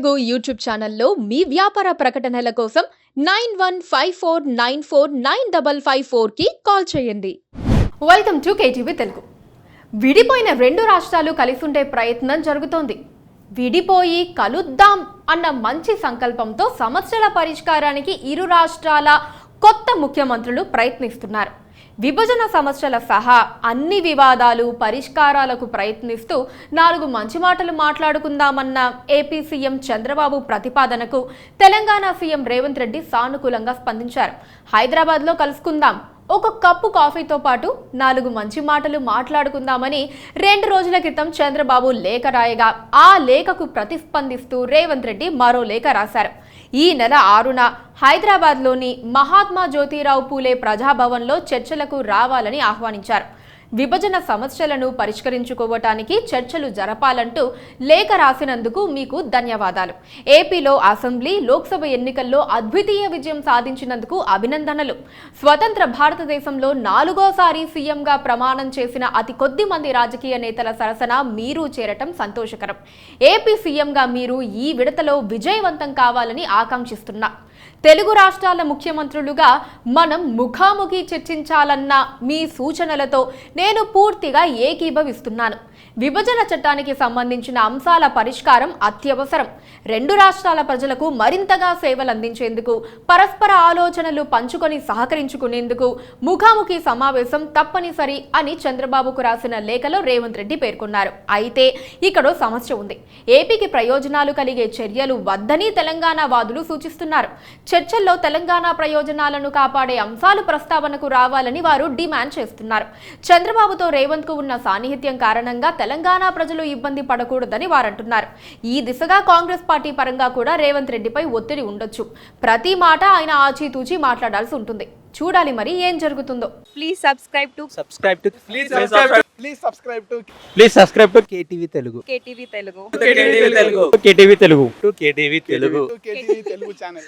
Telugu YouTube ఛానల్లో మీ వ్యాపార ప్రకటనల కోసం 9154949554కి కాల్ చేయండి. Welcome to KTV Telugu. విడిపోయిన రెండు రాష్ట్రాలు కలిసుండే ప్రయత్నం జరుగుతోంది. విడిపోయి కలుద్దాం అన్న మంచి సంకల్పంతో సమస్యల పరిష్కారానికి ఇరు రాష్ట్రాల కొత్త ముఖ్యమంత్రులు ప్రయత్నిస్తున్నారు. విభజన సమస్యల సహా అన్ని వివాదాలు పరిష్కారాలకు ప్రయత్నిస్తూ 4 మంచి మాటలు మాట్లాడుకుందామన్న ఏపీ సీఎం చంద్రబాబు ప్రతిపాదనకు తెలంగాణ సీఎం రేవంత్ రెడ్డి సానుకూలంగా స్పందించారు. హైదరాబాద్లో కలుసుకుందాం, ఒక కప్పు కాఫీతో పాటు 4 మంచి మాటలు మాట్లాడుకుందామని 2 రోజుల క్రితం చంద్రబాబు లేఖ రాయగా ఆ లేఖకు ప్రతిస్పందిస్తూ రేవంత్ రెడ్డి మరో లేఖ రాశారు. ఈ నెల 6న హైదరాబాద్లోని మహాత్మా జ్యోతిరావు పూలే ప్రజాభవన్లో చర్చలకు రావాలని ఆహ్వానించారు. విభజన సమస్యలను పరిష్కరించుకోవటానికి చర్చలు జరపాలంటూ లేఖ రాసినందుకు మీకు ధన్యవాదాలు. ఏపీలో అసెంబ్లీ, లోక్సభ ఎన్నికల్లో అద్వితీయ విజయం సాధించినందుకు అభినందనలు. స్వతంత్ర భారతదేశంలో 4వసారి సీఎంగా ప్రమాణం చేసిన అతి కొద్ది మంది రాజకీయ నేతల సరసన మీరు చేరటం సంతోషకరం. ఏపీ సీఎంగా మీరు ఈ విడతలో విజయవంతం కావాలని ఆకాంక్షిస్తున్నా. తెలుగు రాష్ట్రాల ముఖ్యమంత్రులుగా మనం ముఖాముఖి చర్చించాలన్న మీ సూచనలతో నేను పూర్తిగా ఏకీభవిస్తున్నాను. విభజన చట్టానికి సంబంధించిన అంశాల పరిష్కారం అత్యవసరం. 2 రాష్ట్రాల ప్రజలకు మరింతగా సేవలు అందించేందుకు, పరస్పర ఆలోచనలు పంచుకొని సహకరించుకునేందుకు ముఖాముఖి సమావేశం తప్పనిసరి అని చంద్రబాబుకు రాసిన లేఖలో రేవంత్ రెడ్డి పేర్కొన్నారు. అయితే ఇక్కడ సమస్య ఉంది. ఏపీకి ప్రయోజనాలు కలిగే చర్యలు వద్దని తెలంగాణ వాదులు సూచిస్తున్నారు. చర్చల్లో తెలంగాణ ప్రయోజనాలను కాపాడే అంశాలు ప్రస్తావనకు రావాలని వారు డిమాండ్ చేస్తున్నారు. చంద్రబాబుతో రేవంత్ కు ఉన్న సాన్నిహిత్యం కారణంగా తెలంగాణ ప్రజలు ఇబ్బంది పడకూడదని వారంటున్నారు. ఈ దిశగా కాంగ్రెస్ పార్టీ పరంగా కూడా రేవంత్ రెడ్డిపై ఒత్తిడి ఉండొచ్చు. ప్రతి మాట ఆయన ఆచితూచి మాట్లాడాల్సి ఉంటుంది. చూడాలి మరి ఏం జరుగుతుందో. Please subscribe to KTV Telugu. KTV Telugu channel.